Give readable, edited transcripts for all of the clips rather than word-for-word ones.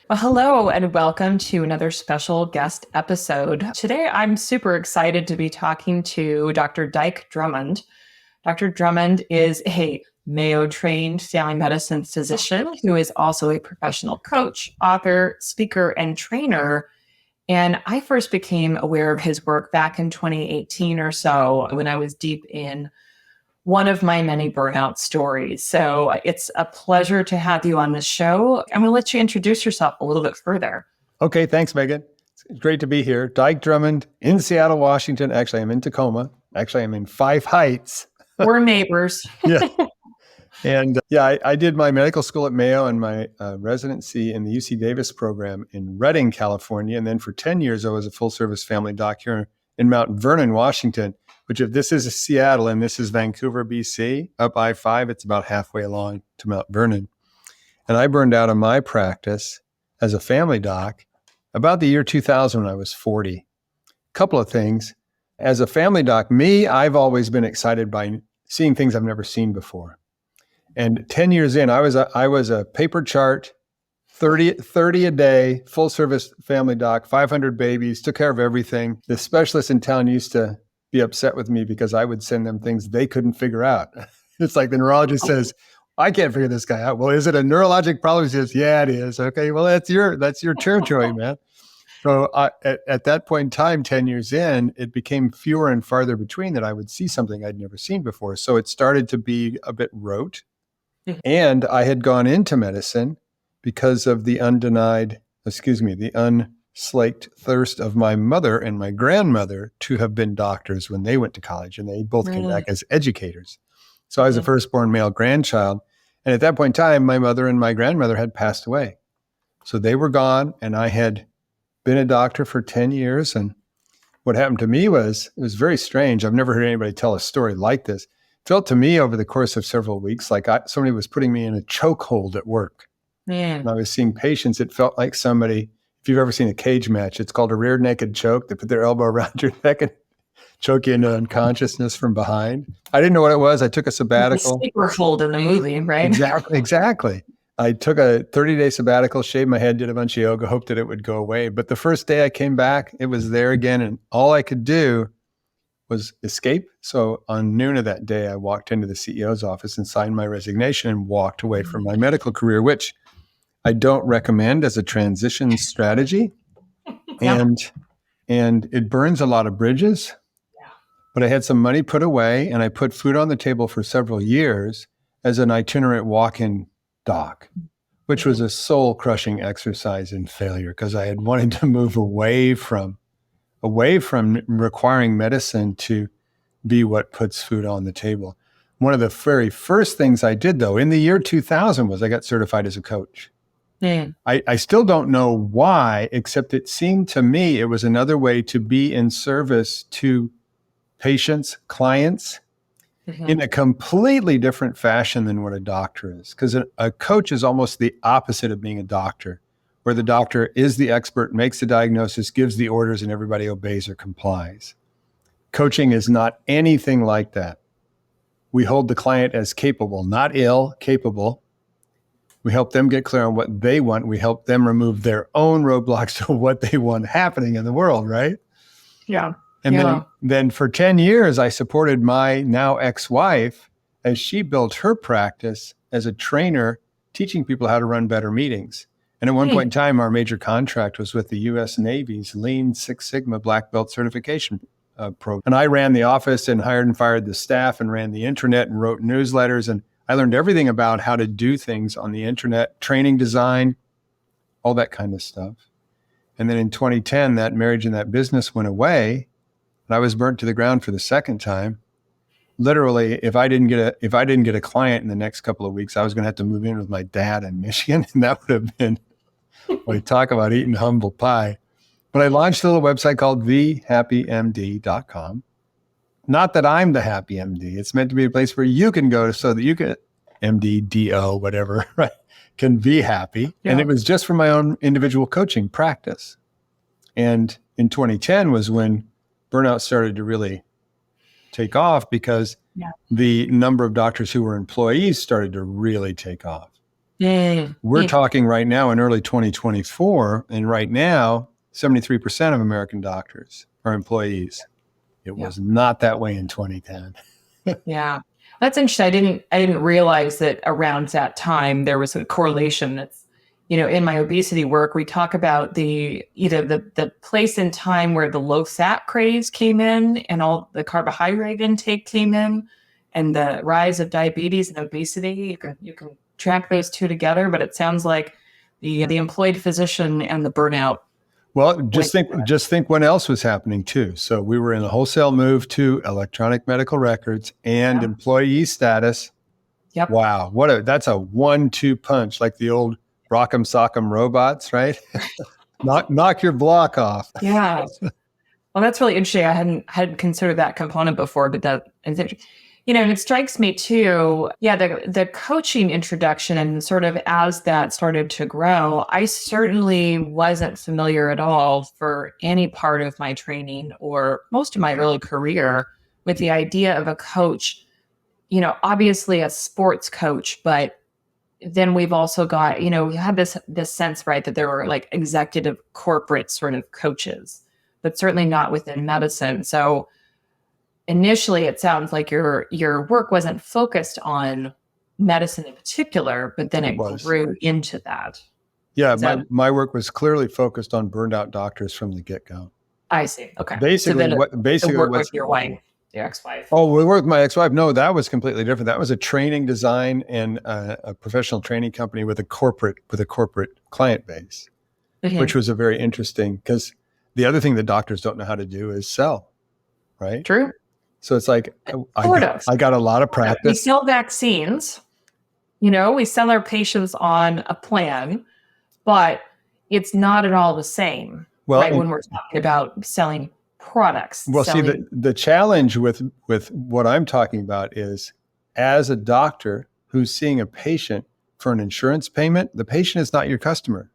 Well, hello and welcome to another special guest episode. Today, I'm super excited to be talking to Dr. Dike Drummond. Dr. Drummond is a Mayo trained family medicine physician who is also a professional coach, author, speaker, and trainer. And I first became aware of his work back in 2018 or so when I was deep in one of my many burnout stories. So it's a pleasure to have you on this show. I'm going to let you introduce yourself a little bit further. Okay, thanks, Megan. It's great to be here. Dike Drummond in Seattle, Washington. Actually, I'm in Tacoma. Actually, I'm in Five Heights. We're neighbors. Yeah. And I did my medical school at Mayo and my residency in the UC Davis program in Redding, California. And then for 10 years, I was a full service family doc here in Mount Vernon, Washington, which if this is Seattle and this is Vancouver, BC, up I-5, it's about halfway along to Mount Vernon. And I burned out of my practice as a family doc about the year 2000 when I was 40. Couple of things. As a family doc, I've always been excited by seeing things I've never seen before. And 10 years in, I was a paper chart, 30 a day, full service family doc, 500 babies, took care of everything. The specialists in town used to be upset with me because I would send them things they couldn't figure out. It's like the neurologist says, I can't figure this guy out. Well, is it a neurologic problem? He says, yeah, it is. Okay, well, that's your territory, man. So at that point in time, 10 years in, it became fewer and farther between that I would see something I'd never seen before. So it started to be a bit rote. And I had gone into medicine because of the unslaked thirst of my mother and my grandmother to have been doctors when they went to college, and they both came back as educators. So I was the firstborn male grandchild. And at that point in time, my mother and my grandmother had passed away. So they were gone, and I had been a doctor for 10 years. And what happened to me it was very strange. I've never heard anybody tell a story like this. It felt to me over the course of several weeks like somebody was putting me in a chokehold at work. Man. And I was seeing patients. It felt like somebody, if you've ever seen a cage match, it's called a rear naked choke. They put their elbow around your neck and choke you into unconsciousness from behind. I didn't know what it was. I took a sabbatical. Sleeper hold in the movie, right? Exactly. I took a 30-day sabbatical, shaved my head, did a bunch of yoga, hoped that it would go away. But the first day I came back, it was there again. And all I could do was escape. So on noon of that day, I walked into the CEO's office and signed my resignation and walked away from my medical career, which I don't recommend as a transition strategy. And it burns a lot of bridges. But I had some money put away, and I put food on the table for several years as an itinerant walk-in doc, which was a soul-crushing exercise in failure because I had wanted to move away from requiring medicine to be what puts food on the table. One of the very first things I did, though, in the year 2000 was I got certified as a coach. I still don't know why, except it seemed to me it was another way to be in service to patients, clients, in a completely different fashion than what a doctor is. Because a coach is almost the opposite of being a doctor, where the doctor is the expert, makes the diagnosis, gives the orders, and everybody obeys or complies. Coaching is not anything like that. We hold the client as capable, not ill, capable. We help them get clear on what they want. We help them remove their own roadblocks to what they want happening in the world, right? Yeah. And then for 10 years, I supported my now ex-wife as she built her practice as a trainer, teaching people how to run better meetings. And at one point in time, our major contract was with the U.S. Navy's Lean Six Sigma Black Belt certification program. And I ran the office and hired and fired the staff and ran the internet and wrote newsletters. And I learned everything about how to do things on the internet, training design, all that kind of stuff. And then in 2010, that marriage and that business went away. And I was burnt to the ground for the second time. Literally, if I didn't get a client in the next couple of weeks, I was going to have to move in with my dad in Michigan, and that would have been, we talk about eating humble pie. But I launched a little website called TheHappyMD.com. Not that I'm the Happy MD. It's meant to be a place where you can go so that you can, MD, DO, whatever, right, can be happy. Yeah. And it was just for my own individual coaching practice. And in 2010 was when burnout started to really take off because the number of doctors who were employees started to really take off. We're talking right now in early 2024, and right now, 73% of American doctors are employees. It was not that way in 2010. Yeah. That's interesting. I didn't realize that around that time there was a correlation. That's, in my obesity work, we talk about either the place in time where the low fat craze came in and all the carbohydrate intake came in and the rise of diabetes and obesity. You can track those two together, but it sounds like the employed physician and the burnout. Well, just think what else was happening too. So we were in a wholesale move to electronic medical records and employee status. Yep. Wow. That's a 1-2 punch, like the old Rock'em Sock'em robots, right? knock your block off. Yeah. Well, that's really interesting. I hadn't considered that component before, but that is interesting. And it strikes me too, the coaching introduction and sort of as that started to grow, I certainly wasn't familiar at all for any part of my training or most of my early career with the idea of a coach, obviously a sports coach, but then we've also got, we had this sense, right, that there were like executive corporate sort of coaches, but certainly not within medicine. So initially, it sounds like your work wasn't focused on medicine in particular, but then it grew into that. Yeah, my work was clearly focused on burned out doctors from the get-go. I see. Okay. Basically, work with your wife, your ex-wife. Oh, we worked with my ex-wife. No, that was completely different. That was a training design and a professional training company with a corporate client base, which was a very interesting, because the other thing that doctors don't know how to do is sell, right? True. So it's like, I got a lot of practice. We sell vaccines, we sell our patients on a plan, but it's not at all the same, right? When we're talking about selling products. Well, see, the challenge with what I'm talking about is, as a doctor who's seeing a patient for an insurance payment, the patient is not your customer.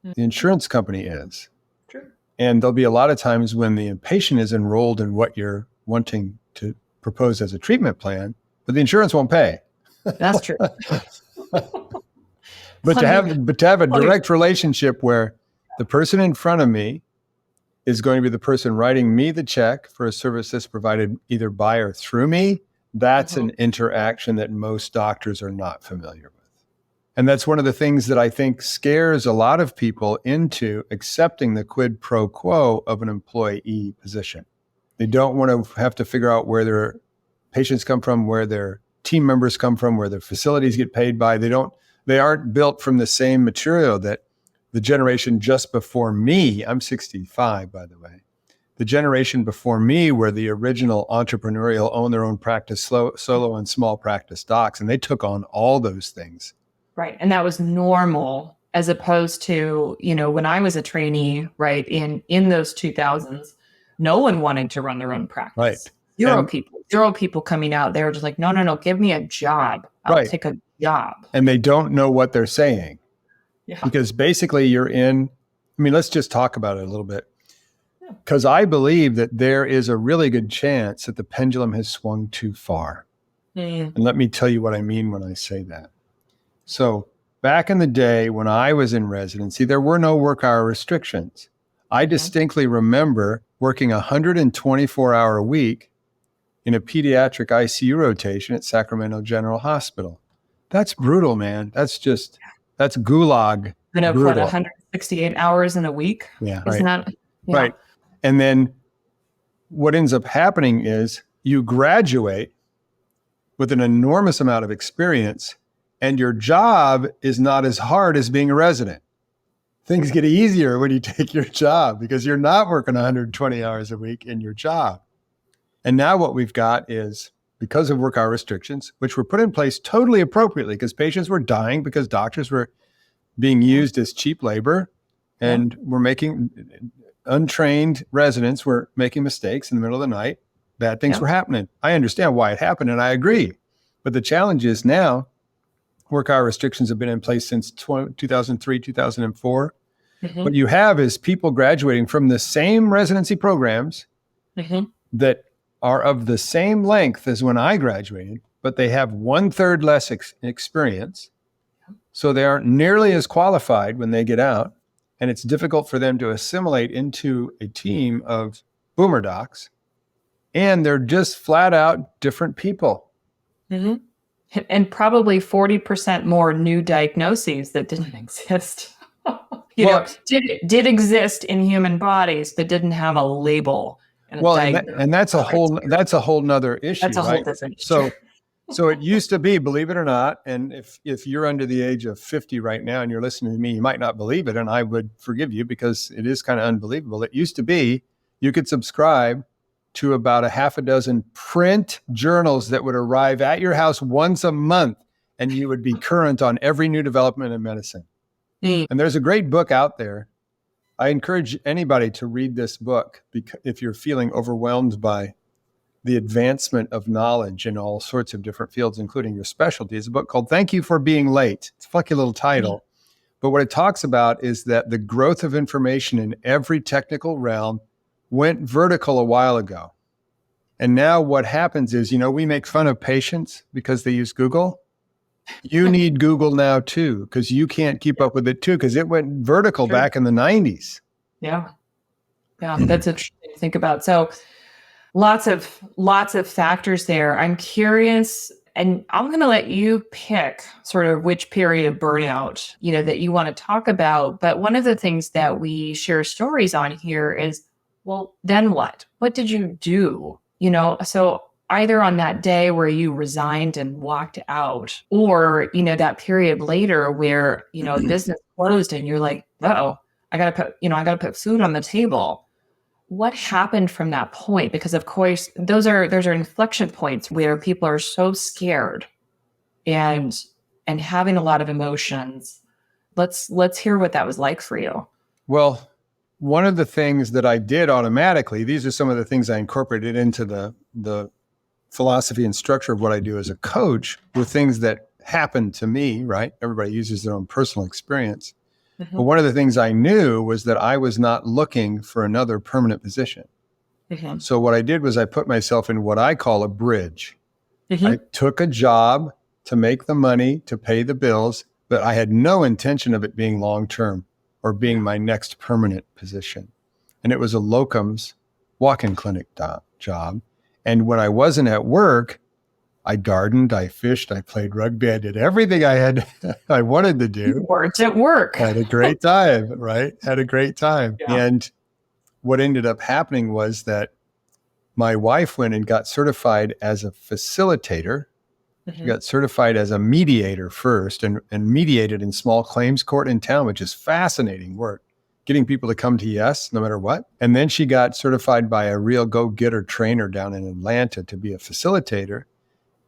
The insurance company is. True. And there'll be a lot of times when the patient is enrolled in what you're wanting to propose as a treatment plan, but the insurance won't pay. That's true. But to have a direct relationship where the person in front of me is going to be the person writing me the check for a service that's provided either by or through me, that's an interaction that most doctors are not familiar with. And that's one of the things that I think scares a lot of people into accepting the quid pro quo of an employee position. They don't want to have to figure out where their patients come from, where their team members come from, where their facilities get paid by. They aren't built from the same material that the generation just before me, I'm 65, by the way, the generation before me were the original entrepreneurial, own their own practice, solo and small practice docs, and they took on all those things. Right. And that was normal, as opposed to, when I was a trainee, right, in those 2000s, no one wanted to run their own practice. Right. Zero people coming out. They were just like, no, give me a job. I'll take a job. And they don't know what they're saying. Yeah. Because basically let's just talk about it a little bit. Because I believe that there is a really good chance that the pendulum has swung too far. And let me tell you what I mean when I say that. So back in the day when I was in residency, there were no work hour restrictions. I distinctly remember working 124-hour a week in a pediatric ICU rotation at Sacramento General Hospital. That's brutal, man. That's gulag. Brutal. 168 hours in a week. Yeah. Isn't that? Yeah. Right. And then what ends up happening is you graduate with an enormous amount of experience, and your job is not as hard as being a resident. Things get easier when you take your job because you're not working 120 hours a week in your job. And now what we've got is, because of work hour restrictions, which were put in place totally appropriately because patients were dying because doctors were being used as cheap labor, and we're making untrained residents were making mistakes in the middle of the night. Bad things were happening. I understand why it happened, and I agree. But the challenge is now work hour restrictions have been in place since 2003, 2004. What you have is people graduating from the same residency programs that are of the same length as when I graduated, but they have 1/3 less experience. So they aren't nearly as qualified when they get out, and it's difficult for them to assimilate into a team of boomer docs, and they're just flat out different people. Mm-hmm. And probably 40% more new diagnoses that didn't exist. Did exist in human bodies that didn't have a label and a diagnosis. And that's a whole nother issue. That's a whole different issue. So it used to be, believe it or not, and if you're under the age of 50 right now and you're listening to me, you might not believe it, and I would forgive you because it is kind of unbelievable. It used to be you could subscribe to about a half a dozen print journals that would arrive at your house once a month, and you would be current on every new development in medicine. And there's a great book out there. I encourage anybody to read this book if you're feeling overwhelmed by the advancement of knowledge in all sorts of different fields, including your specialty. It's a book called Thank You for Being Late. It's a funky little title. But what it talks about is that the growth of information in every technical realm went vertical a while ago. And now what happens is, we make fun of patients because they use Google. You need Google now too, because you can't keep up with it too, because it went vertical back in the 90s. Yeah. That's interesting to think about. So lots of factors there. I'm curious, and I'm going to let you pick sort of which period of burnout, that you want to talk about. But one of the things that we share stories on here is, well, then what? What did you do? So either on that day where you resigned and walked out, or, that period later where, business closed and you're like, uh-oh, I gotta put food on the table. What happened from that point? Because of course, those are inflection points where people are so scared and having a lot of emotions. Let's hear what that was like for you. Well, one of the things that I did automatically, these are some of the things I incorporated into the philosophy and structure of what I do as a coach, were things that happened to me, right? Everybody uses their own personal experience. Mm-hmm. But one of the things I knew was that I was not looking for another permanent position. Mm-hmm. So what I did was I put myself in what I call a bridge. Mm-hmm. I took a job to make the money, to pay the bills, but I had no intention of it being long-term or being my next permanent position. And it was a locums walk-in clinic job. And when I wasn't at work, I gardened, I fished, I played rugby, I did everything I wanted to do. You weren't at work. Had a great time, right? Had a great time. Yeah. And what ended up happening was that my wife went and got certified as a facilitator. Mm-hmm. She got certified as a mediator first and mediated in small claims court in town, which is fascinating work, getting people to come to yes, no matter what. And then she got certified by a real go-getter trainer down in Atlanta to be a facilitator.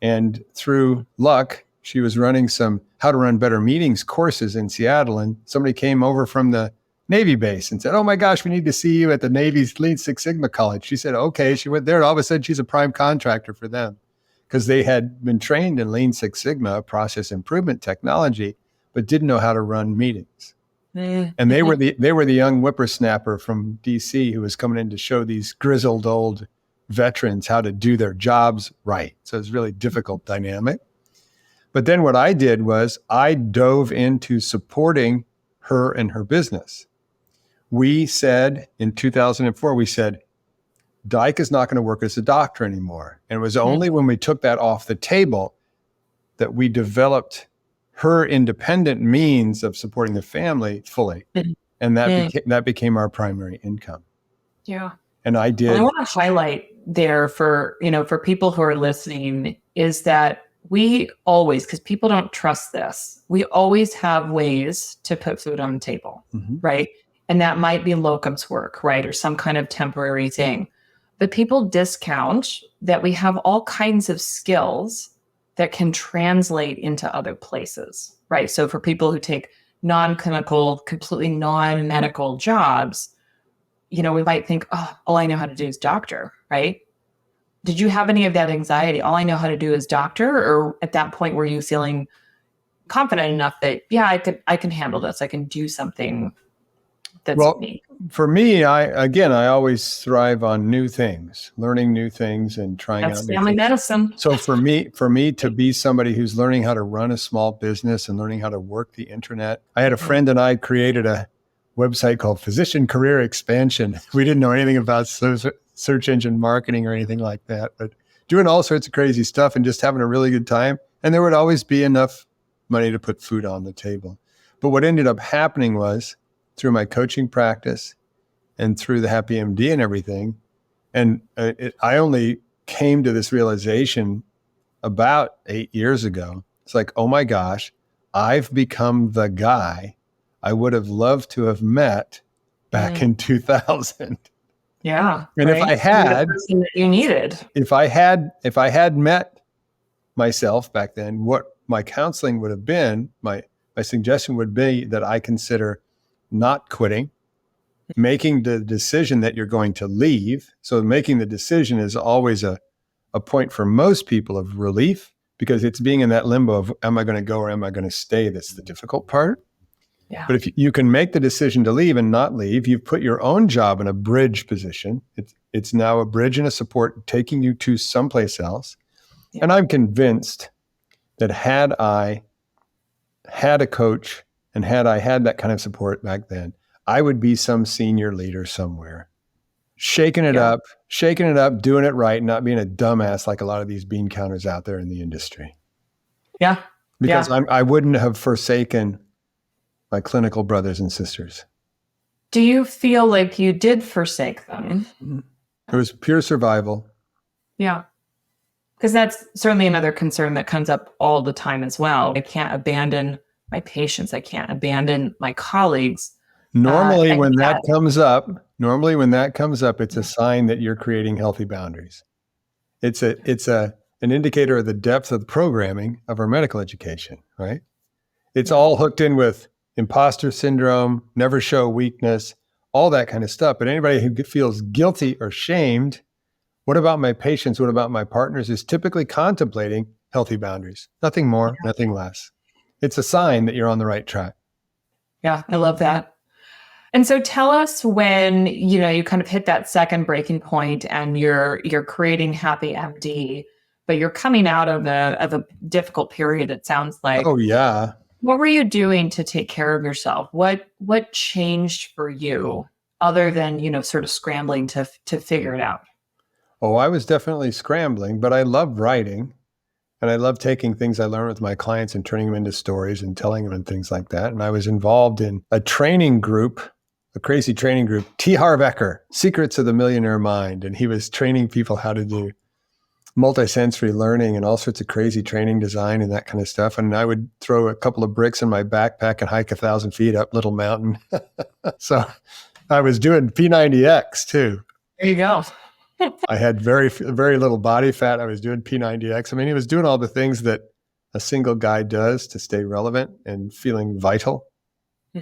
And through luck, she was running some how to run better meetings courses in Seattle. And somebody came over from the Navy base and said, oh my gosh, we need to see you at the Navy's Lean Six Sigma College. She said, okay. She went there and all of a sudden she's a prime contractor for them because they had been trained in Lean Six Sigma, process improvement technology, but didn't know how to run meetings. Mm-hmm. And they were the young whippersnapper from DC who was coming in to show these grizzled old veterans how to do their jobs right. So it's really difficult dynamic. But then what I did was I dove into supporting her and her business. We said in 2004, Dike is not going to work as a doctor anymore. And it was only when we took that off the table that we developed her independent means of supporting the family fully. And that became our primary income. Yeah. And I did. I want to highlight there for people who are listening is that we always, because people don't trust this, we always have ways to put food on the table, mm-hmm. right? And that might be locums work, right? Or some kind of temporary thing. But people discount that we have all kinds of skills that can translate into other places, right? So for people who take non-clinical, completely non-medical jobs, we might think, oh, all I know how to do is doctor, right? Did you have any of that anxiety? All I know how to do is doctor, or at that point were you feeling confident enough that, yeah, I can handle this. I can do something that's Well, unique? for me, I always thrive on new things, learning new things and trying out That's new family things. medicine. So for me to be somebody who's learning how to run a small business and learning how to work the internet, I had a friend and I created a website called Physician Career Expansion. We didn't know anything about search engine marketing or anything like that, but doing all sorts of crazy stuff and just having a really good time. And there would always be enough money to put food on the table. But what ended up happening was through my coaching practice and through the Happy MD and everything, and I only came to this realization about 8 years ago. It's like, oh my gosh, I've become the guy I would have loved to have met back in 2000. Yeah. And right. You're the person that you needed. if I had met myself back then, what my counseling would have been, my suggestion would be that I consider not quitting, making the decision that you're going to leave. So making the decision is always a point for most people of relief, because it's being in that limbo of, am I going to go or am I going to stay? That's the difficult part. Yeah. But if you can make the decision to leave and not leave, you've put your own job in a bridge position. It's now a bridge and a support taking you to someplace else. Yeah. And I'm convinced that had I had a coach and had I had that kind of support back then, I would be some senior leader somewhere, shaking it up, doing it right, not being a dumbass like a lot of these bean counters out there in the industry. Yeah. Because I wouldn't have forsaken my clinical brothers and sisters. Do you feel like you did forsake them? It was pure survival. Yeah. Because that's certainly another concern that comes up all the time as well. I can't abandon my patients. I can't abandon my colleagues. Normally, when that comes up, it's a sign that you're creating healthy boundaries. It's an indicator of the depth of the programming of our medical education, right? It's all hooked in with imposter syndrome, never show weakness, all that kind of stuff. But anybody who feels guilty or shamed, what about my patients? What about my partners? Is typically contemplating healthy boundaries. Nothing more, nothing less. It's a sign that you're on the right track. Yeah, I love that. And so tell us when, you kind of hit that second breaking point and you're creating Happy MD, but you're coming out of a difficult period, it sounds like. Oh, yeah. What were you doing to take care of yourself? What changed for you other than, sort of scrambling to figure it out? Oh, I was definitely scrambling, but I love writing. And I love taking things I learn with my clients and turning them into stories and telling them and things like that. And I was involved in a training group, a crazy training group, T. Harv Eker, Secrets of the Millionaire Mind. And he was training people how to do multisensory learning and all sorts of crazy training design and that kind of stuff. And I would throw a couple of bricks in my backpack and hike 1,000 feet up Little Mountain. So I was doing P90X too. There you go. I had very, very little body fat. I was doing P90X. I mean, he was doing all the things that a single guy does to stay relevant and feeling vital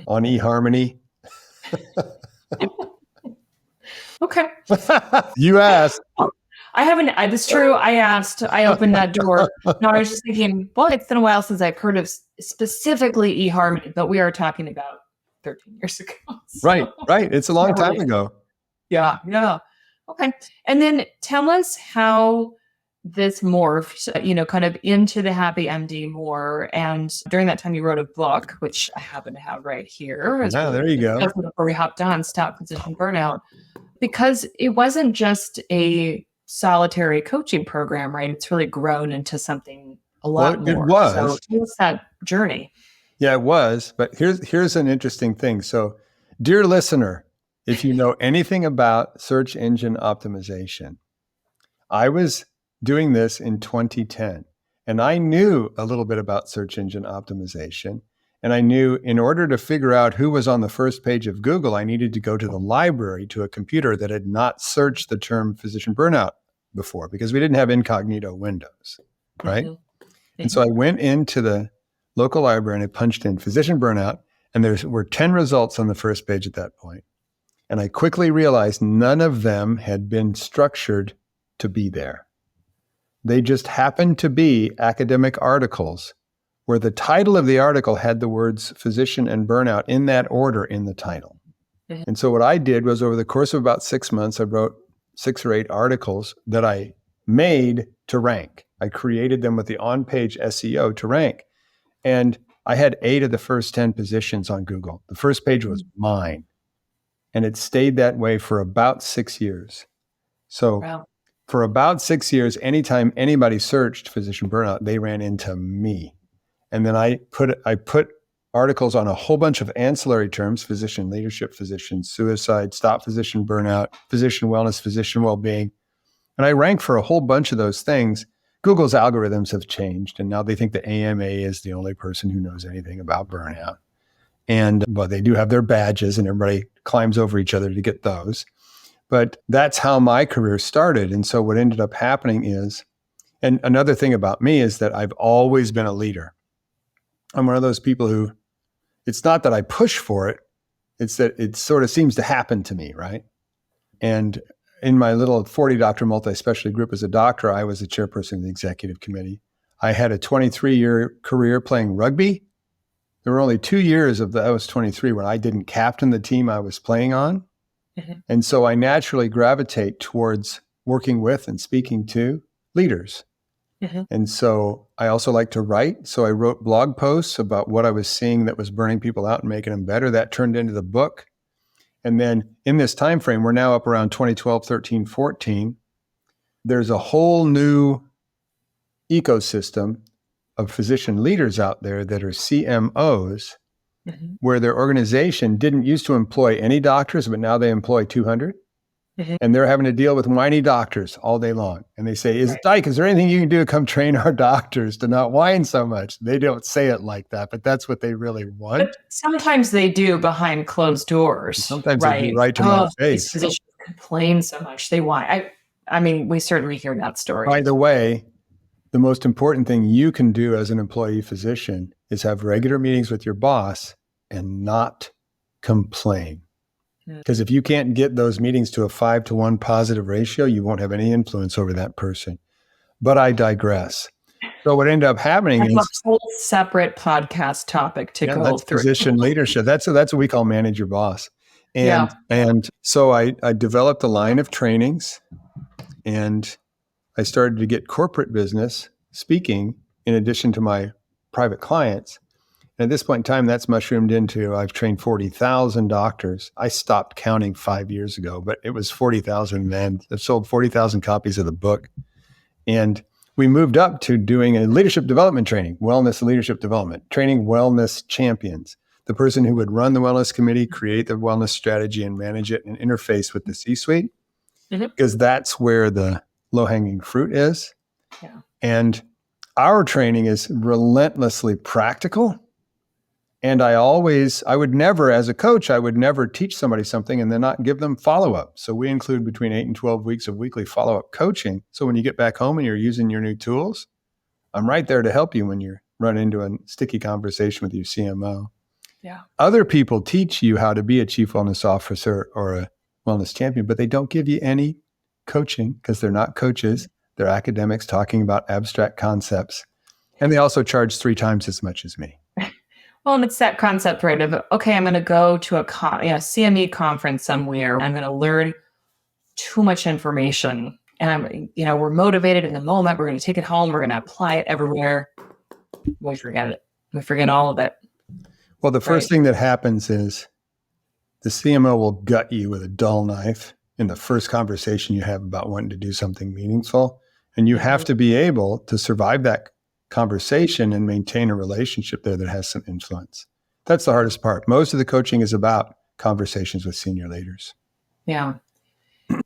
on eHarmony. Okay. You asked. I haven't, it's true. I asked, I opened that door. No, I was just thinking, well, it's been a while since I've heard of specifically eHarmony, but we are talking about 13 years ago. So. Right. It's a long time ago. Yeah. Okay. And then tell us how this morphed, kind of into the Happy MD more. And during that time you wrote a book, which I happen to have right here. There you go. Before we hopped on, Stop Physician Burnout. Because it wasn't just a solitary coaching program, right? It's really grown into something a lot more. It was. So tell us that journey. Yeah, it was. But here's an interesting thing. So, dear listener, if you know anything about search engine optimization, I was doing this in 2010, and I knew a little bit about search engine optimization. And I knew in order to figure out who was on the first page of Google, I needed to go to the library to a computer that had not searched the term physician burnout before, because we didn't have incognito windows, right? Mm-hmm. And so I went into the local library and I punched in physician burnout, and there were 10 results on the first page at that point. And I quickly realized none of them had been structured to be there. They just happened to be academic articles where the title of the article had the words physician and burnout in that order in the title. Mhm. And so what I did was over the course of about 6 months, I wrote 6 or 8 articles that I made to rank. I created them with the on-page SEO to rank. And I had 8 of the first 10 positions on Google. The first page was mine. And it stayed that way for about 6 years. So Wow. for about 6 years, anytime anybody searched physician burnout, they ran into me. And then I put articles on a whole bunch of ancillary terms: physician leadership, physician suicide, stop physician burnout, physician wellness, physician well-being. And I rank for a whole bunch of those things. Google's algorithms have changed, and now they think the AMA is the only person who knows anything about burnout. And but they do have their badges, and everybody climbs over each other to get those. But that's how my career started. And so what ended up happening is, and another thing about me is that I've always been a leader. I'm one of those people who, it's not that I push for it, it's that it sort of seems to happen to me, right? And in my little 40 doctor multi-specialty group as a doctor, I was the chairperson of the executive committee. I had a 23-year career playing rugby. There were only 2 years of that, I was 23, when I didn't captain the team I was playing on. Mhm. And so I naturally gravitate towards working with and speaking to leaders. Mhm. And so I also like to write. So I wrote blog posts about what I was seeing that was burning people out and making them better. That turned into the book. And then in this time frame, we're now up around 2012, 13, 14. There's a whole new ecosystem of physician leaders out there that are CMOs, Mhm. where their organization didn't used to employ any doctors, but now they employ 200. Mhm. And they're having to deal with whiny doctors all day long. And they say, Right. Dike, is there anything you can do to come train our doctors to not whine so much? They don't say it like that, but that's what they really want. But sometimes they do behind closed doors, Sometimes they do right? right to my Oh, these face. physicians complain so much. They whine. I mean, we certainly hear that story. By the way, the most important thing you can do as an employee physician is have regular meetings with your boss and not complain. Because if you can't get those meetings to a 5-to-1 positive ratio, you won't have any influence over that person. But I digress. So what ended up happening That's a is, whole separate podcast topic to go that's through. physician leadership. That's what we call manage your boss. Yeah. And so I developed a line of trainings, and I started to get corporate business speaking in addition to my private clients. And at this point in time, that's mushroomed into, I've trained 40,000 doctors. I stopped counting 5 years ago, but it was 40,000 then. I've sold 40,000 copies of the book. And we moved up to doing a leadership development training, wellness leadership development, training wellness champions, the person who would run the wellness committee, create the wellness strategy and manage it and interface with the C-suite, Mhm. because that's where the low-hanging fruit is. Yeah. And our training is relentlessly practical. And I would never, as a coach, I would never teach somebody something and then not give them follow-up. So we include between 8 and 12 weeks of weekly follow-up coaching. So when you get back home and you're using your new tools, I'm right there to help you when you run into a sticky conversation with your CMO. Yeah. Other people teach you how to be a chief wellness officer or a wellness champion, but they don't give you any coaching because they're not coaches. They're academics talking about abstract concepts. And they also charge 3 times as much as me. Well, and it's that concept, right, of, okay, I'm going to go to a CME conference somewhere. I'm going to learn too much information. And we're motivated in the moment. We're going to take it home. We're going to apply it everywhere. We forget it. We forget all of it. Well, the first thing that happens is the CMO will gut you with a dull knife in the first conversation you have about wanting to do something meaningful. And you have to be able to survive that conversation and maintain a relationship there that has some influence. That's the hardest part. Most of the coaching is about conversations with senior leaders. Yeah.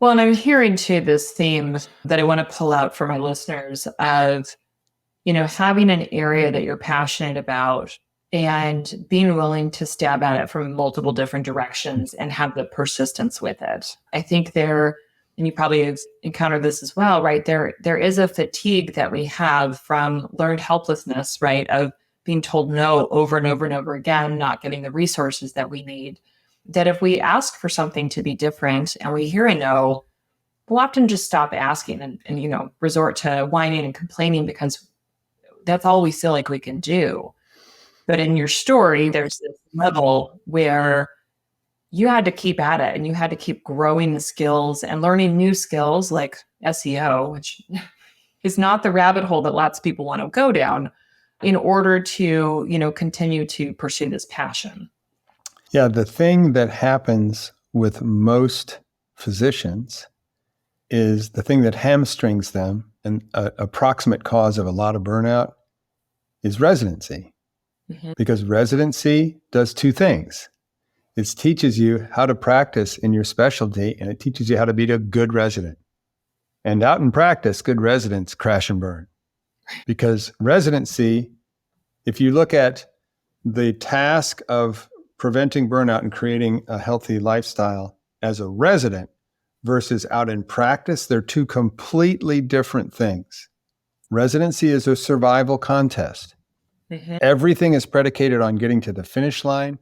Well, and I'm hearing too this theme that I want to pull out for my listeners of, having an area that you're passionate about and being willing to stab at it from multiple different directions and have the persistence with it. I think and you probably have encountered this as well, right? There is a fatigue that we have from learned helplessness, right? Of being told no over and over and over again, not getting the resources that we need. That if we ask for something to be different and we hear a no, we'll often just stop asking and resort to whining and complaining because that's all we feel like we can do. But in your story, there's this level where you had to keep at it and you had to keep growing the skills and learning new skills like SEO, which is not the rabbit hole that lots of people want to go down in order to, continue to pursue this passion. Yeah, the thing that happens with most physicians is the thing that hamstrings them, and an approximate cause of a lot of burnout is residency. Mm-hmm. Because residency does two things. It teaches you how to practice in your specialty, and it teaches you how to be a good resident. And out in practice, good residents crash and burn. Because residency, if you look at the task of preventing burnout and creating a healthy lifestyle as a resident versus out in practice, they're two completely different things. Residency is a survival contest. Mm-hmm. Everything is predicated on getting to the finish line.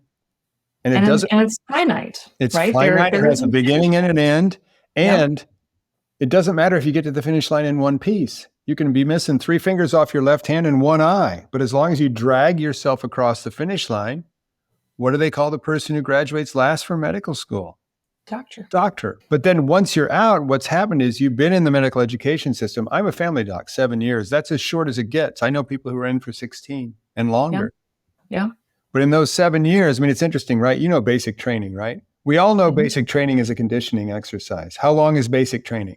And it's finite. It's right? finite. It has a beginning and an end. And it doesn't matter if you get to the finish line in one piece. You can be missing 3 fingers off your left hand and 1 eye. But as long as you drag yourself across the finish line, what do they call the person who graduates last from medical school? Doctor. But then once you're out, what's happened is you've been in the medical education system. I'm a family doc, 7 years. That's as short as it gets. I know people who are in for 16 and longer. Yeah. But in those 7 years, it's interesting, right? You know basic training, right? We all know basic training is a conditioning exercise. How long is basic training?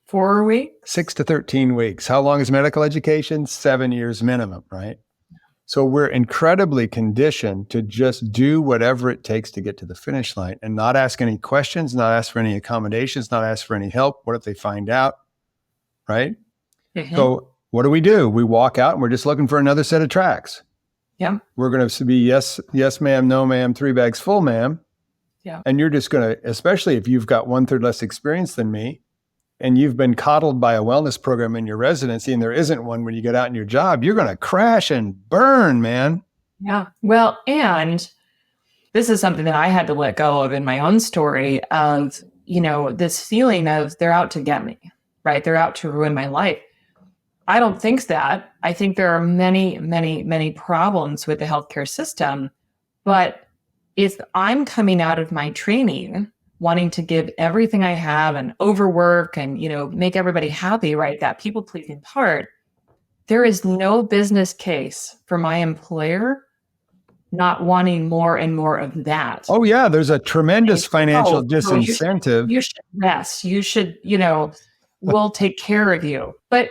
4 weeks? 6 to 13 weeks. How long is medical education? 7 years minimum, right? So we're incredibly conditioned to just do whatever it takes to get to the finish line and not ask any questions, not ask for any accommodations, not ask for any help. What if they find out, right? Mm-hmm. So what do? We walk out and we're just looking for another set of tracks. Yeah. We're going to be yes, ma'am, no, ma'am, 3 bags full, ma'am. Yeah. And you're just going to, especially if you've got 1/3 less experience than me, and you've been coddled by a wellness program in your residency, and there isn't one when you get out in your job, you're going to crash and burn, man. Yeah. Well, and this is something that I had to let go of in my own story of, this feeling of they're out to get me, right? They're out to ruin my life. I don't think that. I think there are many, many, many problems with the healthcare system. But if I'm coming out of my training wanting to give everything I have and overwork and, make everybody happy, right? That people pleasing part, there is no business case for my employer not wanting more and more of that. Oh yeah. There's a tremendous financial disincentive. You should rest. You should, we'll take care of you. But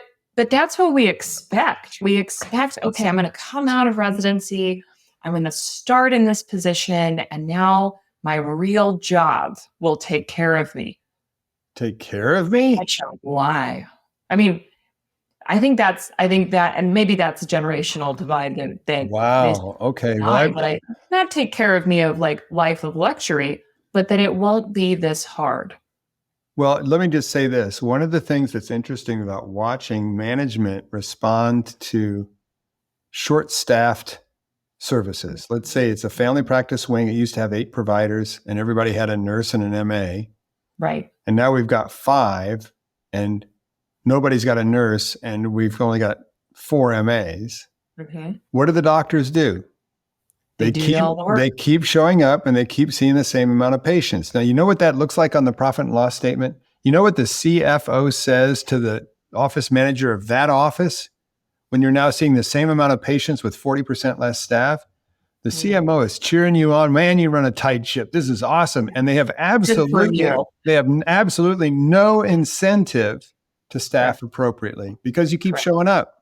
that's what we expect. We expect, okay, I'm going to come out of residency. I'm going to start in this position. And now my real job will take care of me. Take care of me? Why? I think that, and maybe that's a generational divide thing. Wow. Okay. Not take care of me of like life of luxury, but that it won't be this hard. Well, let me just say this. One of the things that's interesting about watching management respond to short-staffed services. Let's say it's a family practice wing. It used to have 8 providers and everybody had a nurse and an MA. Right. And now we've got 5 and nobody's got a nurse and we've only got 4 MAs. Mm-hmm. What do the doctors do? They keep showing up and they keep seeing the same amount of patients. Now, you know what that looks like on the profit and loss statement? You know what the CFO says to the office manager of that office when you're now seeing the same amount of patients with 40% less staff? The CMO is cheering you on. Man, you run a tight ship. This is awesome. And they have absolutely no incentive to staff appropriately because you keep showing up.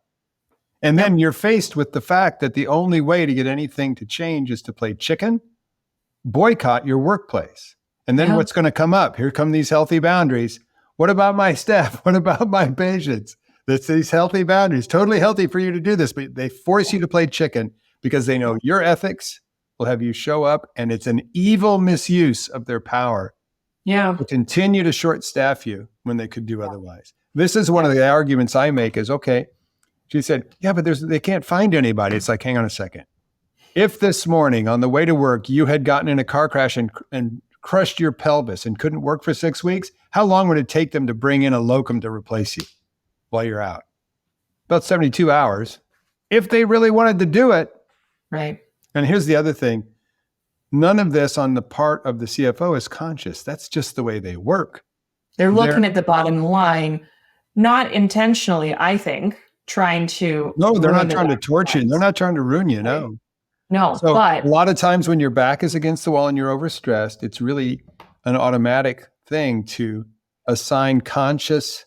And then you're faced with the fact that the only way to get anything to change is to play chicken, boycott your workplace. And then what's going to come up? Here come these healthy boundaries. What about my staff? What about my patients? That's these healthy boundaries, totally healthy for you to do this, but they force you to play chicken because they know your ethics will have you show up, and it's an evil misuse of their power to continue to short staff you when they could do otherwise. This is one of the arguments I make is, okay, she said, yeah, but they can't find anybody. It's like, hang on a second. If this morning on the way to work, you had gotten in a car crash and crushed your pelvis and couldn't work for 6 weeks, how long would it take them to bring in a locum to replace you while you're out? About 72 hours, if they really wanted to do it. Right. And here's the other thing. none of this on the part of the CFO is conscious. That's just the way they work. They're looking at the bottom line, not intentionally, I think, trying to. No, they're not trying to torture you. They're not trying to ruin you. No. No, So but a lot of times when your back is against the wall and you're overstressed, it's really an automatic thing to assign conscious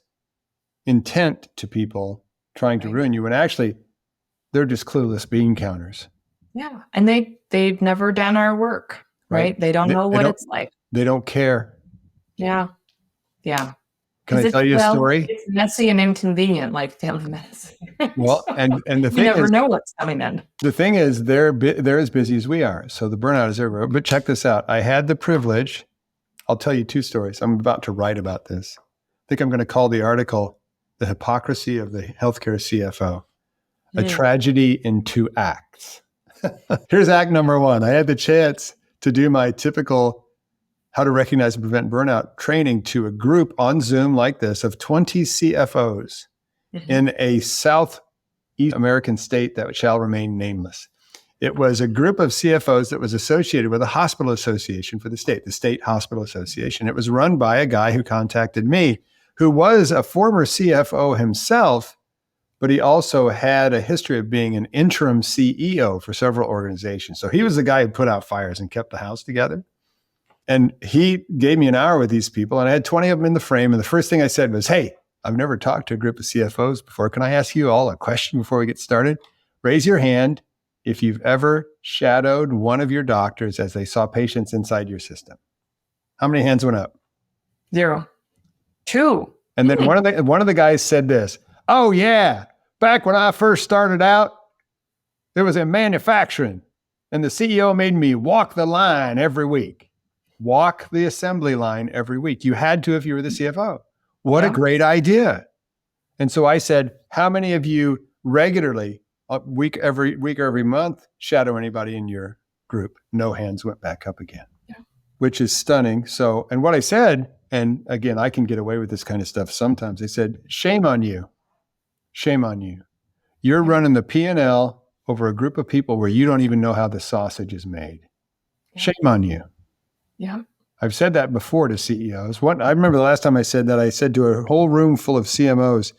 intent to people trying to ruin you, when actually they're just clueless bean counters. Yeah. And they've never done our work, right? They don't know what it's like. They don't care. Yeah. Yeah. Can I tell you a story? It's messy and inconvenient, like family medicine. Well, and the thing you never know what's coming in. The thing is, they're as busy as we are. So the burnout is everywhere. But check this out. I had the privilege. I'll tell you two stories. I'm about to write about this. I think I'm going to call the article "The Hypocrisy of the Healthcare CFO: A Tragedy in Two Acts." Here's act number one. I had the chance to do my typical how to recognize and prevent burnout training to a group on Zoom like this of 20 CFOs in a Southeast American state that shall remain nameless. It was a group of CFOs that was associated with a hospital association for the State Hospital Association. It was run by a guy who contacted me, who was a former CFO himself, but he also had a history of being an interim CEO for several organizations. So he was the guy who put out fires and kept the house together. And he gave me an hour with these people, and I had 20 of them in the frame. And the first thing I said was, "Hey, I've never talked to a group of CFOs before. Can I ask you all a question before we get started? Raise your hand if you've ever shadowed one of your doctors as they saw patients inside your system." How many hands went up? 0. 2. And then one of the guys said this, "Oh yeah, back when I first started out, there was in manufacturing, and the CEO made me walk the line every week. Walk the assembly line every week. You had to if you were the CFO. What a great idea." And so I said, "How many of you regularly, every week or every month, shadow anybody in your group?" No hands went back up again, which is stunning. So, and what I said, and again, I can get away with this kind of stuff sometimes. I said, "Shame on you. Shame on you. You're running the P&L over a group of people where you don't even know how the sausage is made. Shame on you." Yeah. I've said that before to CEOs. I remember the last time I said that, I said to a whole room full of CMOs,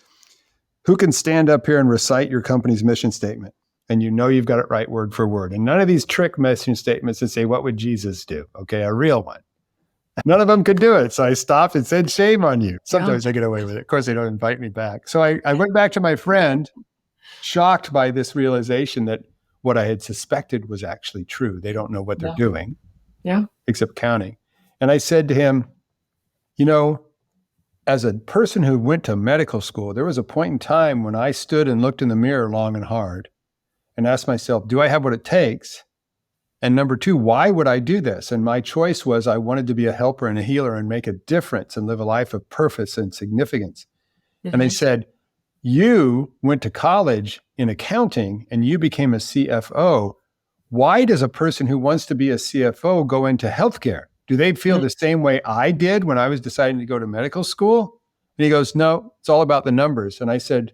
"Who can stand up here and recite your company's mission statement? And you know you've got it right word for word. And none of these trick mission statements that say, 'What would Jesus do?' Okay, a real one." None of them could do it. So I stopped and said, "Shame on you." Sometimes I get away with it. Of course, they don't invite me back. So I went back to my friend, shocked by this realization that what I had suspected was actually true. They don't know what they're doing. Except counting. And I said to him, "You know, as a person who went to medical school, there was a point in time when I stood and looked in the mirror long and hard and asked myself, do I have what it takes? And number two, why would I do this?" And my choice was I wanted to be a helper and a healer and make a difference and live a life of purpose and significance. And they said, "You went to college in accounting and you became a CFO. Why does a person who wants to be a CFO go into healthcare? Do they feel the same way I did when I was deciding to go to medical school?" And he goes, "No, it's all about the numbers." And I said,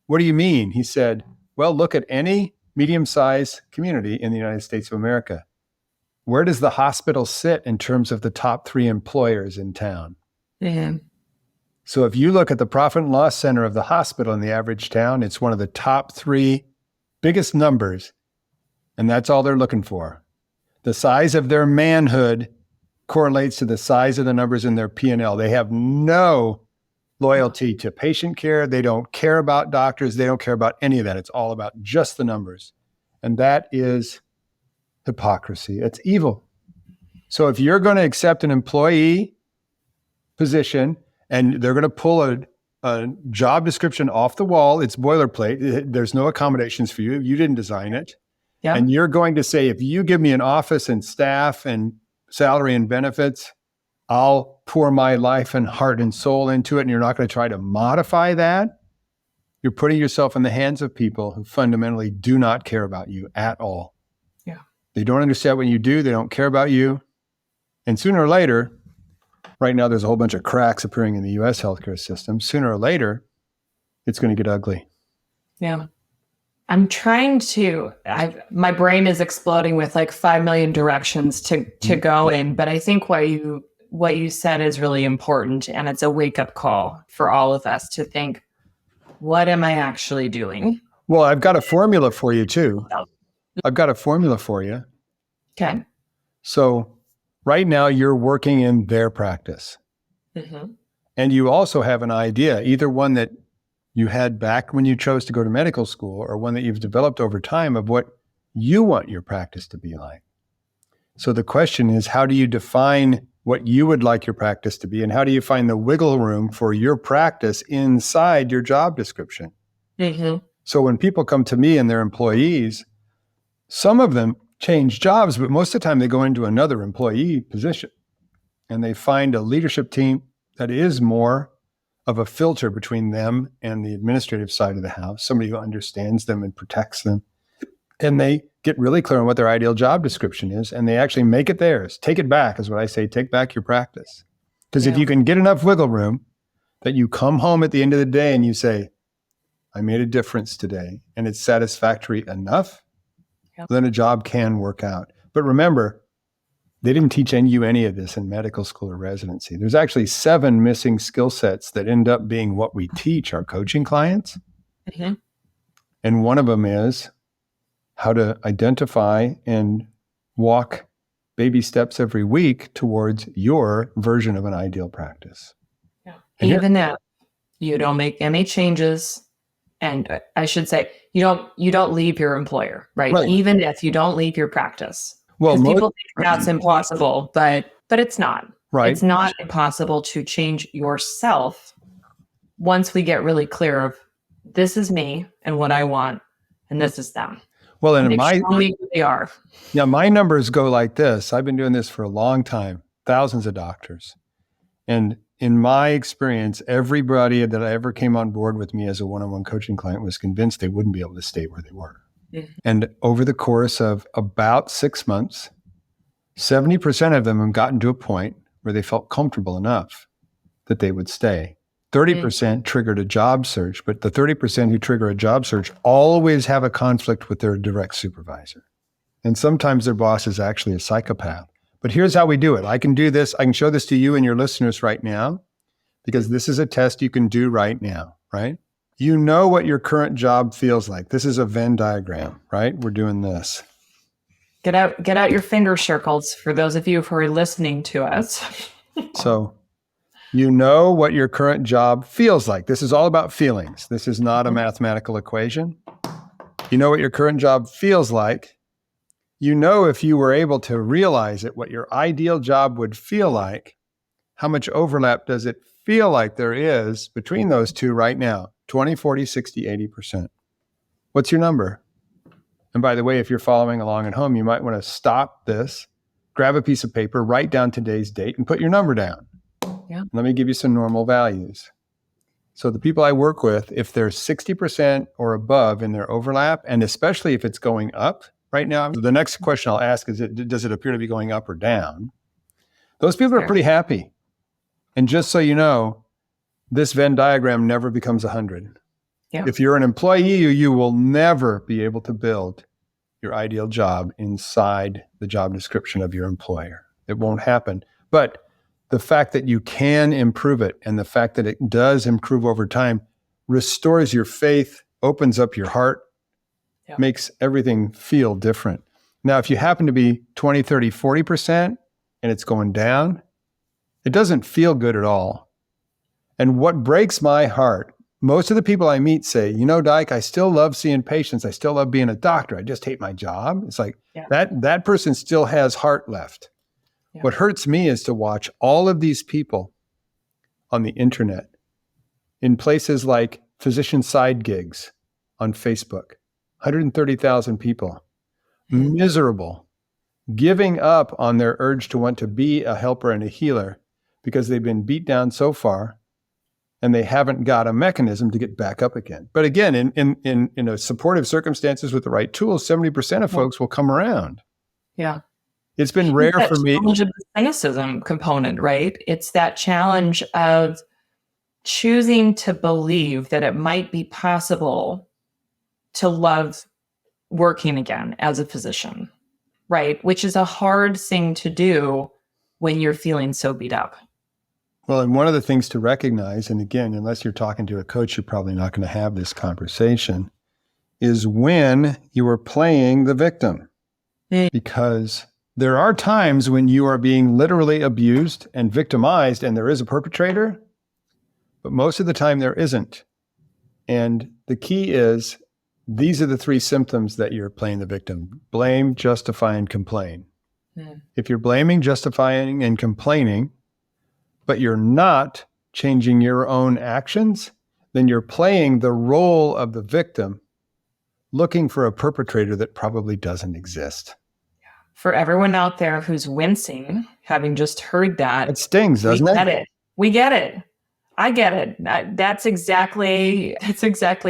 "What do you mean?" He said, "Well, look at any medium-sized community in the United States of America. Where does the hospital sit in terms of the top 3 employers in town? So if you look at the profit and loss center of the hospital in the average town, it's one of the top 3 biggest numbers. And that's all they're looking for. The size of their manhood correlates to the size of the numbers in their P&L. They have no loyalty to patient care. They don't care about doctors. They don't care about any of that. It's all about just the numbers. And that is hypocrisy. It's evil. So if you're going to accept an employee position and they're going to pull a job description off the wall, it's boilerplate. There's no accommodations for you. You didn't design it. And you're going to say, if you give me an office and staff and salary and benefits, I'll pour my life and heart and soul into it. And you're not going to try to modify that. You're putting yourself in the hands of people who fundamentally do not care about you at all. They don't understand what you do. They don't care about you. And sooner or later, right now, there's a whole bunch of cracks appearing in the U.S. healthcare system. Sooner or later, it's going to get ugly. I'm trying to, my brain is exploding with like 5 million directions to go in, but I think what you said is really important, and it's a wake up call for all of us to think, what am I actually doing? Well, I've got a formula for you too. I've got a formula for you. Okay. So right now you're working in their practice. Mm-hmm. And you also have an idea, either one that you had back when you chose to go to medical school or one that you've developed over time of what you want your practice to be like. So the question is, how do you define what you would like your practice to be? And how do you find the wiggle room for your practice inside your job description? Mm-hmm. So when people come to me and they're employees, some of them change jobs, but most of the time they go into another employee position and they find a leadership team that is more of a filter between them and the administrative side of the house, somebody who understands them and protects them. And they get really clear on what their ideal job description is, and they actually make it theirs. Take it back is what I say. Take back your practice. Because if you can get enough wiggle room that you come home at the end of the day and you say, I made a difference today, and it's satisfactory enough, then a job can work out. But remember, they didn't teach you any of this in medical school or residency. There's actually 7 missing skill sets that end up being what we teach our coaching clients. Mm-hmm. And one of them is how to identify and walk baby steps every week towards your version of an ideal practice. Yeah. Even if you don't make any changes, and I should say, you don't leave your employer, right? Even if you don't leave your practice. Well, people think that's impossible, but it's not. Right. It's not impossible to change yourself once we get really clear of this is me and what I want, and this is them. Well, and they are. Yeah, my numbers go like this. I've been doing this for a long time, thousands of doctors. And in my experience, everybody that I ever came on board with me as a one-on-one coaching client was convinced they wouldn't be able to stay where they were. Mm-hmm. And over the course of about 6 months, 70% of them have gotten to a point where they felt comfortable enough that they would stay. 30% triggered a job search, but the 30% who trigger a job search always have a conflict with their direct supervisor. And sometimes their boss is actually a psychopath. But here's how we do it. I can do this. I can show this to you and your listeners right now, because this is a test you can do right now, right? You know what your current job feels like. This is a Venn diagram, right? We're doing this. Get out your finger circles for those of you who are listening to us. So you know what your current job feels like. This is all about feelings. This is not a mathematical equation. You know what your current job feels like. You know, if you were able to realize it, what your ideal job would feel like. How much overlap does it feel like there is between those two right now? 20, 40, 60, 80%. What's your number? And by the way, if you're following along at home, you might want to stop this, grab a piece of paper, write down today's date, and put your number down. Yeah. Let me give you some normal values. So the people I work with, if they're 60% or above in their overlap, and especially if it's going up right now, the next question I'll ask is, does it appear to be going up or down? Those people are pretty happy. And just so you know, this Venn diagram never becomes 100. Yeah. If you're an employee, you will never be able to build your ideal job inside the job description of your employer. It won't happen. But the fact that you can improve it and the fact that it does improve over time restores your faith, opens up your heart, makes everything feel different. Now, if you happen to be 20, 30, 40% and it's going down, it doesn't feel good at all. And what breaks my heart, most of the people I meet say, you know, Dike, I still love seeing patients. I still love being a doctor. I just hate my job. It's like that person still has heart left. Yeah. What hurts me is to watch all of these people on the internet in places like physician side gigs on Facebook, 130,000 people, miserable, giving up on their urge to want to be a helper and a healer because they've been beat down so far and they haven't got a mechanism to get back up again. But again, in a supportive circumstances with the right tools, 70% of folks will come around. Yeah. It's been rare for me. It's the cynicism component, right? It's that challenge of choosing to believe that it might be possible to love working again as a physician, right? Which is a hard thing to do when you're feeling so beat up. Well, and one of the things to recognize, and again, unless you're talking to a coach, you're probably not going to have this conversation, is when you are playing the victim. Because there are times when you are being literally abused and victimized, and there is a perpetrator, but most of the time there isn't. And the key is, these are the three symptoms that you're playing the victim: blame, justify, and complain. If you're blaming, justifying, and complaining, but you're not changing your own actions, then you're playing the role of the victim, looking for a perpetrator that probably doesn't exist. For everyone out there who's wincing, having just heard that, it stings, doesn't it? We get it. We get it. I get it. That's exactly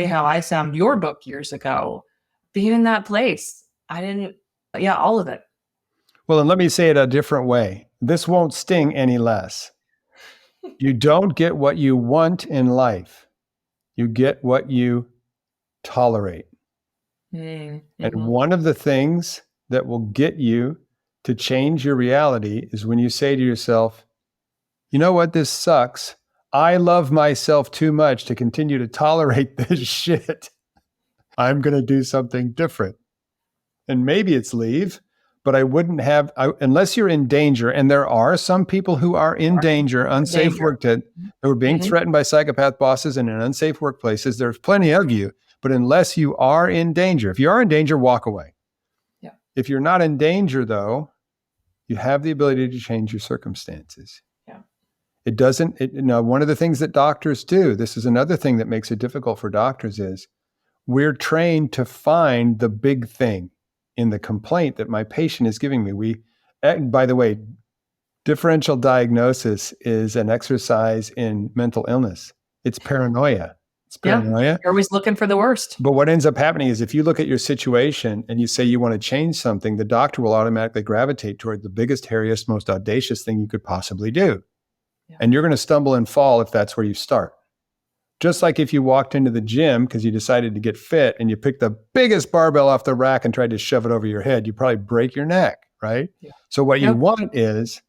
how I found your book years ago. Being in that place, all of it. Well, and let me say it a different way. This won't sting any less. You don't get what you want in life. You get what you tolerate. And one of the things that will get you to change your reality is when you say to yourself, you know what, this sucks. I love myself too much to continue to tolerate this shit. I'm going to do something different. And maybe it's leave, but I wouldn't have, unless you're in danger. And there are some people who are in danger, unsafe work, who are being threatened by psychopath bosses and in unsafe workplaces. There's plenty of you. But unless you are in danger, if you are in danger, walk away. Yeah. If you're not in danger, though, you have the ability to change your circumstances. Yeah. It doesn't, one of the things that doctors do, this is another thing that makes it difficult for doctors, is we're trained to find the big thing in the complaint that my patient is giving me. By the way, differential diagnosis is an exercise in mental illness. It's paranoia. You're always looking for the worst. But what ends up happening is if you look at your situation and you say you want to change something, the doctor will automatically gravitate toward the biggest, hairiest, most audacious thing you could possibly do. Yeah. And you're going to stumble and fall if that's where you start. Just like if you walked into the gym because you decided to get fit and you picked the biggest barbell off the rack and tried to shove it over your head, you probably break your neck, right? Yeah. So what you want is,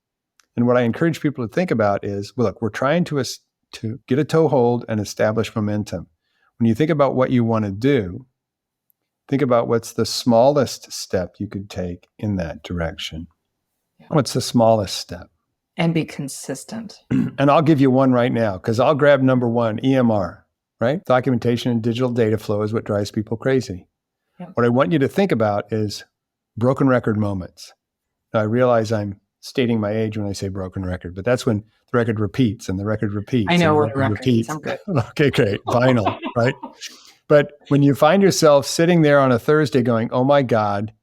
and what I encourage people to think about is, well, look, we're trying to get a toehold and establish momentum. When you think about what you want to do, think about what's the smallest step you could take in that direction. Yeah. What's the smallest step? And be consistent. And I'll give you one right now, because I'll grab number one, EMR, right? Documentation and digital data flow is what drives people crazy. Yeah. What I want you to think about is broken record moments. Now, I realize I'm stating my age when I say broken record, but that's when the record repeats and the record repeats. I know what a record is. I'm good. Okay, great. Vinyl, right? But when you find yourself sitting there on a Thursday going, oh my God,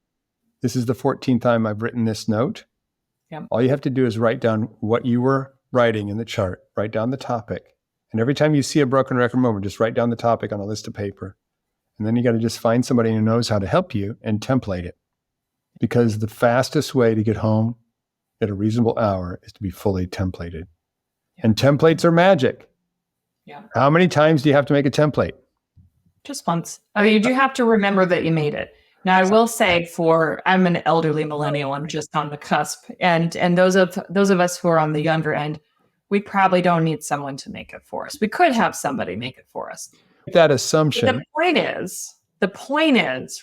this is the 14th time I've written this note. Yep. All you have to do is write down what you were writing in the chart, write down the topic. And every time you see a broken record moment, just write down the topic on a list of paper. And then you got to just find somebody who knows how to help you and template it. Because the fastest way to get home at a reasonable hour is to be fully templated. Yeah. And templates are magic. Yeah. How many times do you have to make a template? Just once. I mean, you do have to remember that you made it. Now, I will say I'm an elderly millennial. I'm just on the cusp. And those of us who are on the younger end, we probably don't need someone to make it for us. We could have somebody make it for us. That assumption. But the point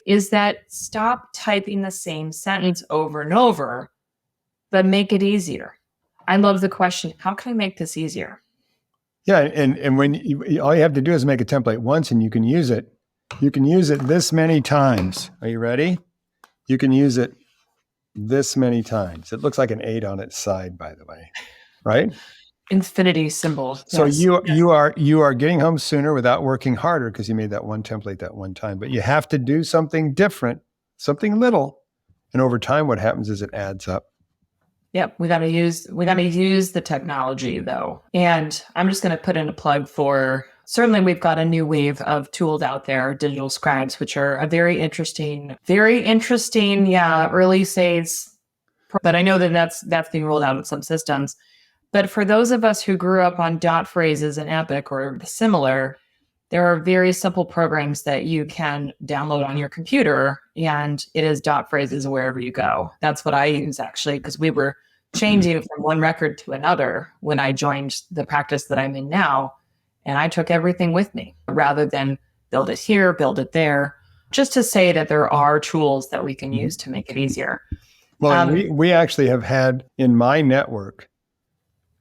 is that stop typing the same sentence over and over, but make it easier. I love the question, how can I make this easier? Yeah. And when all you have to do is make a template once and you can use it. You can use it this many times. Are you ready? You can use it this many times. It looks like an 8 on its side, by the way, right? Infinity symbol. So yes. You are getting home sooner without working harder because you made that one template that one time. But you have to do something different, something little, and over time, what happens is it adds up. Yep, we got to use the technology though, and I'm just going to put in a plug for. Certainly, we've got a new wave of tools out there, digital scribes, which are a very interesting, early stage. But I know that's being rolled out in some systems. But for those of us who grew up on dot phrases and Epic or similar, There are very simple programs that you can download on your computer, and it is dot phrases wherever you go. That's what I use actually, because we were changing from one record to another when I joined the practice that I'm in now. And I took everything with me rather than build it here, build it there, just to say that there are tools that we can use to make it easier. Well, we actually have had in my network,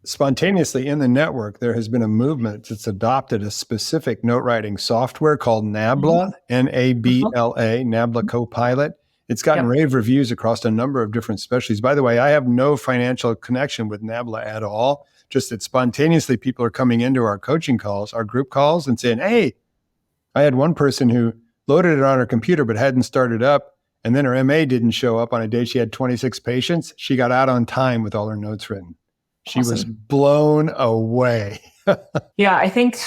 spontaneously in the network, there has been a movement that's adopted a specific note writing software called Nabla, Nabla, Nabla Copilot. It's gotten rave reviews across a number of different specialties. By the way, I have no financial connection with Nabla at all. Just that spontaneously people are coming into our coaching calls, our group calls, and saying, hey, I had one person who loaded it on her computer but hadn't started up. And then her MA didn't show up on a day she had 26 patients. She got out on time with all her notes written. She was blown away. Yeah, I think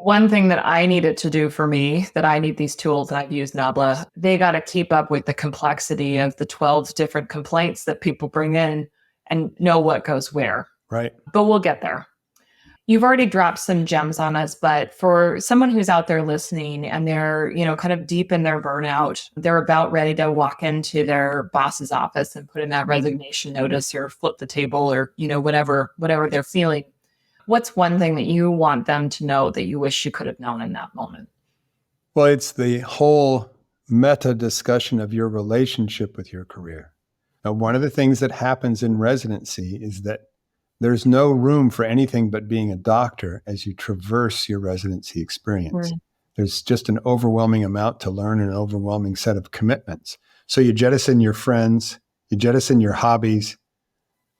one thing that I needed to do for me, that I need these tools, and I've used Nabla, they got to keep up with the complexity of the 12 different complaints that people bring in and know what goes where. Right. But we'll get there. You've already dropped some gems on us, but for someone who's out there listening and they're, kind of deep in their burnout, they're about ready to walk into their boss's office and put in that resignation notice or flip the table or, whatever they're feeling. What's one thing that you want them to know that you wish you could have known in that moment? Well, it's the whole meta discussion of your relationship with your career. Now, one of the things that happens in residency is that there's no room for anything but being a doctor as you traverse your residency experience. Right. There's just an overwhelming amount to learn and an overwhelming set of commitments. So you jettison your friends, you jettison your hobbies.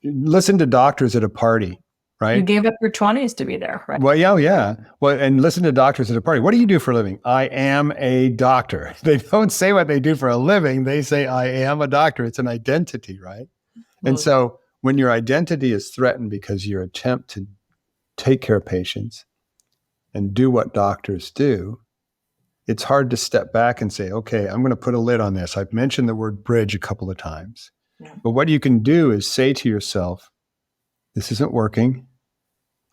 Listen to doctors at a party, right? You gave up your 20s to be there, right? Well, yeah. Well, and listen to doctors at a party. What do you do for a living? I am a doctor. They don't say what they do for a living. They say, I am a doctor. It's an identity, right? Mm-hmm. And so when your identity is threatened because your attempt to take care of patients and do what doctors do, it's hard to step back and say, okay, I'm going to put a lid on this. I've mentioned the word bridge a couple of times. Yeah. But what you can do is say to yourself, this isn't working.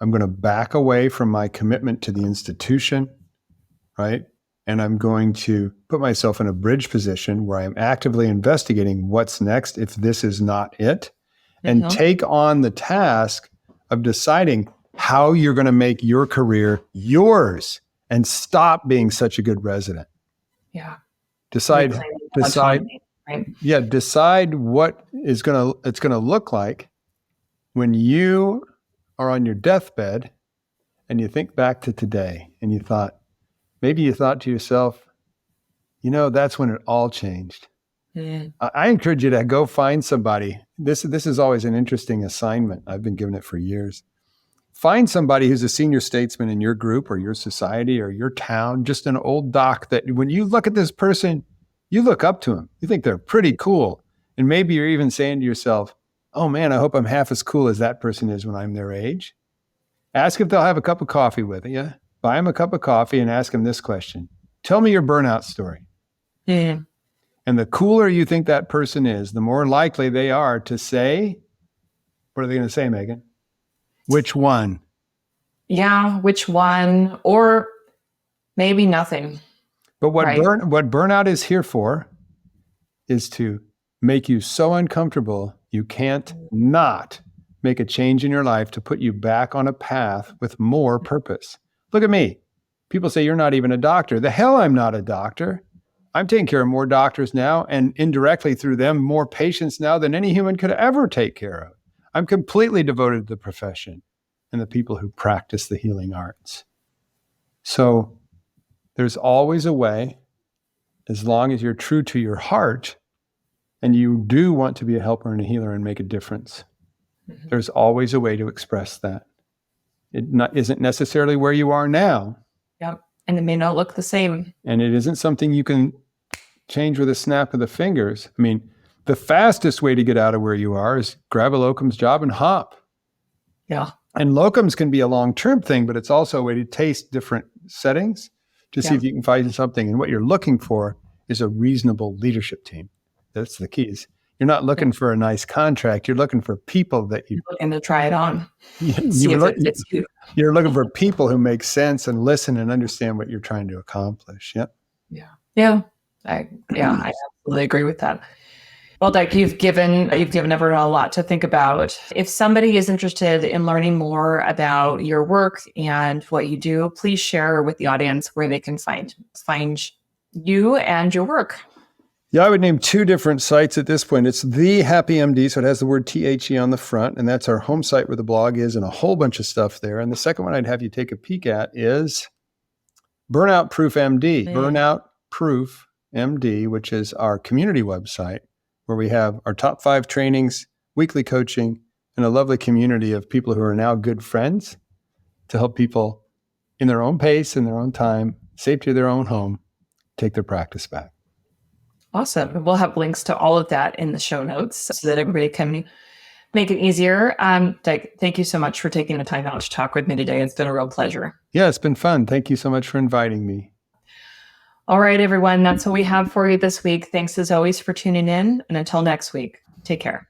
I'm going to back away from my commitment to the institution, right? And I'm going to put myself in a bridge position where I'm actively investigating what's next if this is not it. And take on the task of deciding how you're going to make your career yours and stop being such a good resident. Yeah. Decide autonomy, right? Yeah, decide what it's going to look like when you are on your deathbed and you think back to today and maybe you thought to yourself, that's when it all changed. Mm. I encourage you to go find somebody. This is always an interesting assignment. I've been given it for years. Find somebody who's a senior statesman in your group or your society or your town, just an old doc that when you look at this person, you look up to them. You think they're pretty cool. And maybe you're even saying to yourself, oh man, I hope I'm half as cool as that person is when I'm their age. Ask if they'll have a cup of coffee with you. Buy them a cup of coffee and ask them this question. Tell me your burnout story. Yeah. And the cooler you think that person is, the more likely they are to say, what are they going to say, Megan? Which one? Yeah, which one? Or maybe nothing. But what burnout is here for is to make you so uncomfortable you can't not make a change in your life to put you back on a path with more purpose. Look at me. People say you're not even a doctor. The hell I'm not a doctor. I'm taking care of more doctors now and indirectly through them, more patients now than any human could ever take care of. I'm completely devoted to the profession and the people who practice the healing arts. So there's always a way, as long as you're true to your heart and you do want to be a helper and a healer and make a difference. Mm-hmm. There's always a way to express that. It isn't necessarily where you are now. Yep. And it may not look the same. And it isn't something you can change with a snap of the fingers. I mean, the fastest way to get out of where you are is grab a locum's job and hop. Yeah. And locums can be a long-term thing, but it's also a way to taste different settings to see if you can find something. And what you're looking for is a reasonable leadership team. That's the key. Is You're not looking for a nice contract. You're looking for people that You're looking to try it on. You're looking for people who make sense and listen and understand what you're trying to accomplish. Yep. Yeah. I absolutely agree with that. Well, Dike, you've given everyone a lot to think about. If somebody is interested in learning more about your work and what you do, please share with the audience where they can find you and your work. Yeah, I would name 2 different sites at this point. It's TheHappyMD, so it has the word THE on the front, and that's our home site where the blog is and a whole bunch of stuff there. And the second one I'd have you take a peek at is Burnout Proof MD, Burnout Proof MD, which is our community website where we have our top 5 trainings, weekly coaching, and a lovely community of people who are now good friends to help people in their own pace, in their own time, safety of their own home, take their practice back. Awesome. We'll have links to all of that in the show notes so that everybody can make it easier. Dike, thank you so much for taking the time out to talk with me today. It's been a real pleasure. Yeah, it's been fun. Thank you so much for inviting me. All right, everyone. That's what we have for you this week. Thanks as always for tuning in. And until next week, take care.